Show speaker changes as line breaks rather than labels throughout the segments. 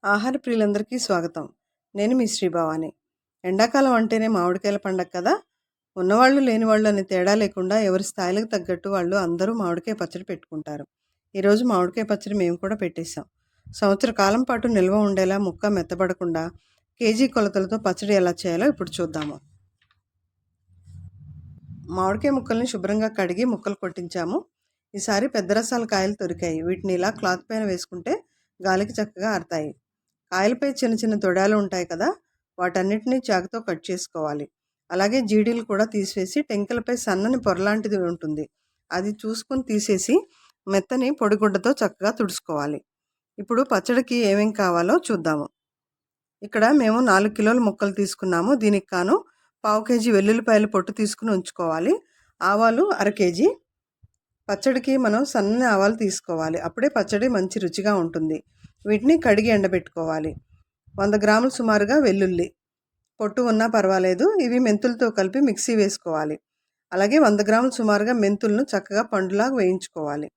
ఆహార ప్రియులందరికీ స్వాగతం. నేను మీ శ్రీభవాని. ఎండాకాలం అంటేనే మామిడికాయల పండగ కదా! ఉన్నవాళ్ళు, లేనివాళ్ళు అనే తేడా లేకుండా ఎవరి స్థాయిలకు తగ్గట్టు వాళ్ళు అందరూ మామిడికాయ పచ్చడి పెట్టుకుంటారు. ఈరోజు మామిడికాయ పచ్చడి మేము కూడా పెట్టేశాం. సంవత్సర కాలం పాటు నిల్వ ఉండేలా ముక్క మెత్తబడకుండా కేజీ కొలతలతో పచ్చడి ఎలా చేయాలో ఇప్పుడు చూద్దాము. మామిడికాయ ముక్కల్ని శుభ్రంగా కడిగి ముక్కలు కొట్టించాము. ఈసారి పెద్ద రసాల కాయలు దొరికాయి. వీటిని ఇలా క్లాత్ పైన వేసుకుంటే గాలికి చక్కగా ఆరతాయి. కాయలపై చిన్న చిన్న తొడాలు ఉంటాయి కదా, వాటన్నిటినీ చాకుతో కట్ చేసుకోవాలి. అలాగే జీడీలు కూడా తీసివేసి టెంకలపై సన్నని పొరలాంటిది ఉంటుంది, అది చూసుకొని తీసేసి మెత్తని పొడిగుడ్డతో చక్కగా తుడుచుకోవాలి. ఇప్పుడు పచ్చడికి ఏమేం కావాలో చూద్దాము. ఇక్కడ మేము 4 కిలోల ముక్కలు తీసుకున్నాము. దీనికి కాను 1/2 కేజీ వెల్లుల్లిపాయలు పొట్టు తీసుకుని ఉంచుకోవాలి. ఆవాలు 1/2 కేజీ. పచ్చడికి మనం సన్నని ఆవాలు తీసుకోవాలి, అప్పుడే పచ్చడి మంచి రుచిగా ఉంటుంది. వీటిని కడిగి ఎండబెట్టుకోవాలి. 100 గ్రాములు సుమారుగా వెల్లుల్లి, పొట్టు ఉన్నా పర్వాలేదు. ఇవి మెంతులతో కలిపి మిక్సీ వేసుకోవాలి. అలాగే 100 గ్రాములు సుమారుగా మెంతులను చక్కగా పండులాగా వేయించుకోవాలి.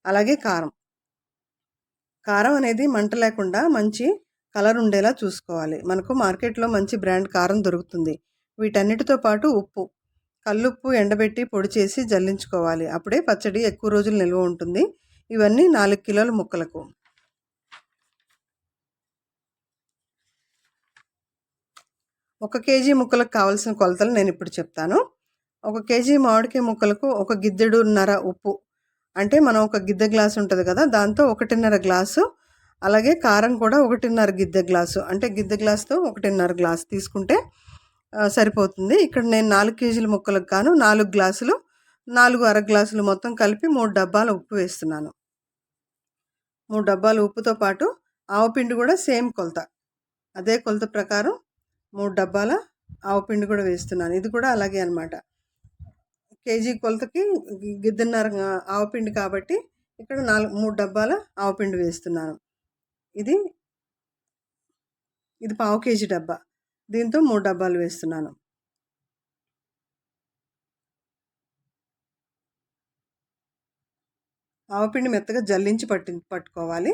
అలాగే కారం అనేది మంట లేకుండా మంచి కలర్ ఉండేలా చూసుకోవాలి. మనకు మార్కెట్లో మంచి బ్రాండ్ కారం దొరుకుతుంది. వీటన్నిటితో పాటు ఉప్పు, కల్లుప్పు ఎండబెట్టి పొడి చేసి జల్లించుకోవాలి. అప్పుడే పచ్చడి ఎక్కువ రోజులు నిల్వ ఉంటుంది. ఇవన్నీ 4 కిలోల ముక్కలకు. 1 కేజీ ముక్కలకు కావాల్సిన కొలతలు నేను ఇప్పుడు చెప్తాను. 1 కేజీ మామిడికాయ ముక్కలకు 1 గిద్దెడున్నర ఉప్పు, అంటే మనం 1 గిద్దె గ్లాసు ఉంటుంది కదా, దాంతో 1.5 గ్లాసు. అలాగే కారం కూడా 1.5 గిద్దె గ్లాసు, అంటే గిద్దె గ్లాసుతో 1.5 గ్లాసు తీసుకుంటే సరిపోతుంది. ఇక్కడ నేను 4 కేజీల ముక్కలకు గాను 4 గ్లాసులు, 4 అర గ్లాసులు మొత్తం కలిపి 3 డబ్బాల ఉప్పు వేస్తున్నాను. 3 డబ్బాల ఉప్పుతో పాటు ఆవపిండి కూడా సేమ్ కొలత, అదే కొలత ప్రకారం 3 డబ్బాల ఆవపిండి కూడా వేస్తున్నాను. ఇది కూడా అలాగే అనమాట. కేజీ కొలతకి గిద్దెన్నర ఆవపిండి కాబట్టి ఇక్కడ 3 డబ్బాల ఆవపిండి వేస్తున్నాను. ఇది 1/2 కేజీ డబ్బా, దీంతో 3 డబ్బాలు వేస్తున్నాను. ఆవపిండి మెత్తగా జల్లించి పట్టుకోవాలి,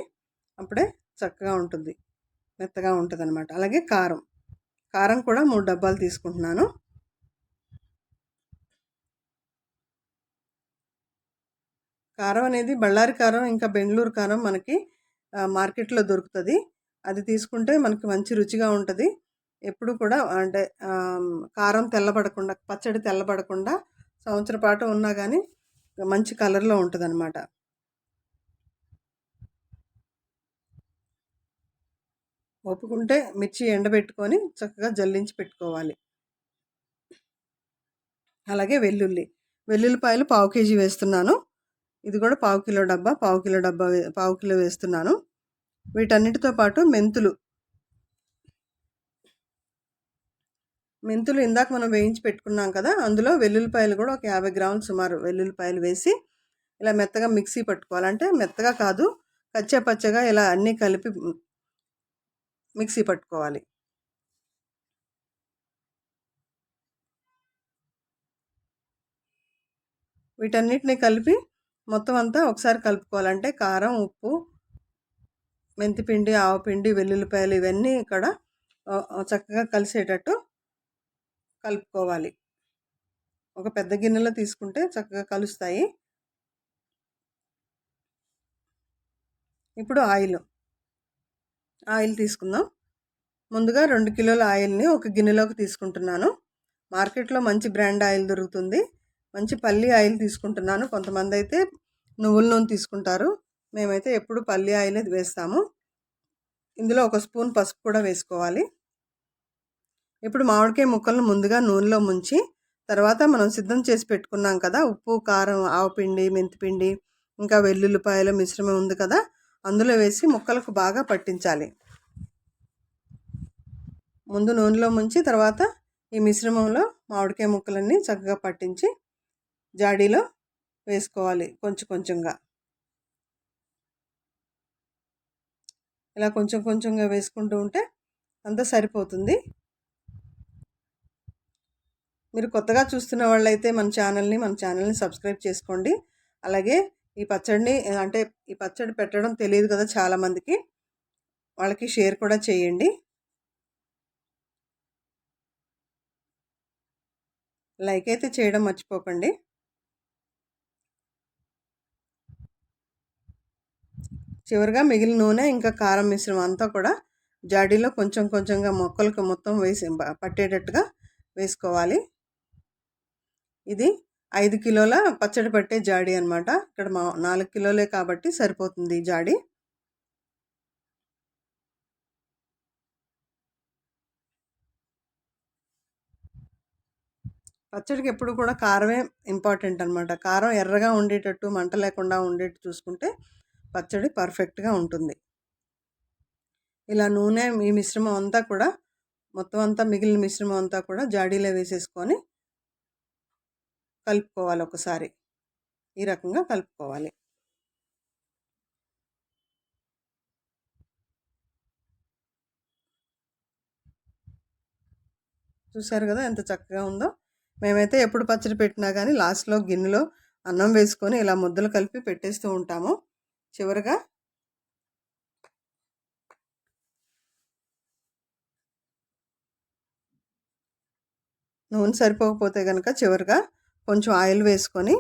అప్పుడే చక్కగా ఉంటుంది, మెత్తగా ఉంటుంది అనమాట. అలాగే కారం కూడా 3 డబ్బాలు తీసుకుంటున్నాను. కారం అనేది బళ్ళారి కారం ఇంకా బెంగళూరు కారం మనకి మార్కెట్లో దొరుకుతుంది. అది తీసుకుంటే మనకి మంచి రుచిగా ఉంటుంది. ఎప్పుడు కూడా అంటే కారం తెల్లబడకుండా, పచ్చడి తెల్లబడకుండా సంవత్సరం పాటు ఉన్నా కానీ మంచి కలర్లో ఉంటుంది అనమాట. ఒప్పుకుంటే మిర్చి ఎండబెట్టుకొని చక్కగా జల్లించి పెట్టుకోవాలి. అలాగే వెల్లుల్లిపాయలు 1/2 కేజీ వేస్తున్నాను. ఇది కూడా 1/2 కిలో డబ్బా, 1/2 కిలో వేస్తున్నాను. వీటన్నిటితో పాటు మెంతులు ఇందాక మనం వేయించి పెట్టుకున్నాం కదా, అందులో వెల్లుల్లిపాయలు కూడా ఒక 50 గ్రాములు సుమారు వెల్లుల్లిపాయలు వేసి ఇలా మెత్తగా మిక్సీ పట్టుకోవాలి. అంటే మెత్తగా కాదు, కచ్చా పచ్చగా ఇలా అన్నీ కలిపి మిక్సీ పట్టుకోవాలి. వీటన్నిటిని కలిపి మొత్తం అంతా ఒకసారి కలుపుకోవాలంటే కారం, ఉప్పు, మెంతిపిండి, ఆవపిండి, వెల్లుల్లిపాయలు ఇవన్నీ ఇక్కడ చక్కగా కలిసేటట్టు కలుపుకోవాలి. ఒక పెద్ద గిన్నెలో తీసుకుంటే చక్కగా కలుస్తాయి. ఇప్పుడు ఆయిల్ తీసుకుందాం. ముందుగా 2 కిలోల ఆయిల్ని ఒక గిన్నెలోకి తీసుకుంటున్నాను. మార్కెట్లో మంచి బ్రాండ్ ఆయిల్ దొరుకుతుంది. మంచి పల్లి ఆయిల్ తీసుకుంటున్నాను. కొంతమంది అయితే నువ్వుల నూనె తీసుకుంటారు, మేమైతే ఎప్పుడు పల్లి ఆయిల్ వేస్తాము. ఇందులో 1 స్పూన్ పసుపు కూడా వేసుకోవాలి. ఇప్పుడు మామిడికాయ ముక్కలను ముందుగా నూనెలో ముంచి, తర్వాత మనం సిద్ధం చేసి పెట్టుకున్నాం కదా ఉప్పు, కారం, ఆవపిండి, మెంతిపిండి, ఇంకా వెల్లుల్లిపాయల మిశ్రమం ఉంది కదా, అందులో వేసి ముక్కలకు బాగా పట్టించాలి. ముందు నూనెలో ముంచి తర్వాత ఈ మిశ్రమంలో మామిడికాయ ముక్కలన్నీ చక్కగా పట్టించి జాడీలో వేసుకోవాలి. కొంచెంగా ఇలా కొంచెంగా వేసుకుంటూ ఉంటే అంతా సరిపోతుంది. మీరు కొత్తగా చూస్తున్న వాళ్ళైతే మన ఛానల్ని సబ్స్క్రైబ్ చేసుకోండి. అలాగే ఈ పచ్చడి పెట్టడం తెలియదు కదా చాలామందికి. వాళ్ళకి షేర్ కూడా చేయండి. లైక్ అయితే చేయడం మర్చిపోకండి. చివరిగా మిగిలిన నూనె ఇంకా కారం మిశ్రమం అంతా కూడా జాడీలో కొంచెం కొంచెంగా మొక్కలకు మొత్తం వేసి పట్టేటట్టుగా వేసుకోవాలి. ఇది 5 కిలోల పచ్చడి పట్టే జాడీ అనమాట. ఇక్కడ 4 కిలోలే కాబట్టి సరిపోతుంది ఈ జాడీ. పచ్చడికి ఎప్పుడు కూడా కారమే ఇంపార్టెంట్ అనమాట. కారం ఎర్రగా ఉండేటట్టు, మంట లేకుండా ఉండేట్టు చూసుకుంటే పచ్చడి పర్ఫెక్ట్గా ఉంటుంది. ఇలా నూనె ఈ మిశ్రమం అంతా కూడా మొత్తం అంతా మిగిలిన మిశ్రమం అంతా కూడా జాడీలో వేసేసుకొని కలుపుకోవాలి. ఒకసారి ఈ రకంగా కలుపుకోవాలి. చూసారు కదా ఎంత చక్కగా ఉందో. మేమైతే ఎప్పుడు పచ్చడి పెట్టినా కానీ లాస్ట్లో గిన్నెలో అన్నం వేసుకొని ఇలా ముద్దలు కలిపి పెట్టేస్తూ ఉంటాము. చివరిగా నూనె సరిపోకపోతే కనుక చివరిగా కొంచెం ఆయిల్ వేసుకొని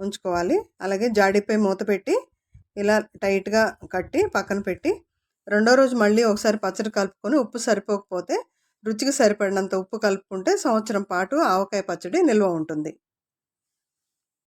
ఉంచుకోవాలి. అలాగే జాడీపై మూత పెట్టి ఇలా టైట్గా కట్టి పక్కన పెట్టి రెండో రోజు మళ్ళీ ఒకసారి పచ్చడి కలుపుకొని ఉప్పు సరిపోకపోతే రుచికి సరిపడినంత ఉప్పు కలుపుకుంటే సంవత్సరం పాటు ఆవకాయ పచ్చడి నిల్వ ఉంటుంది.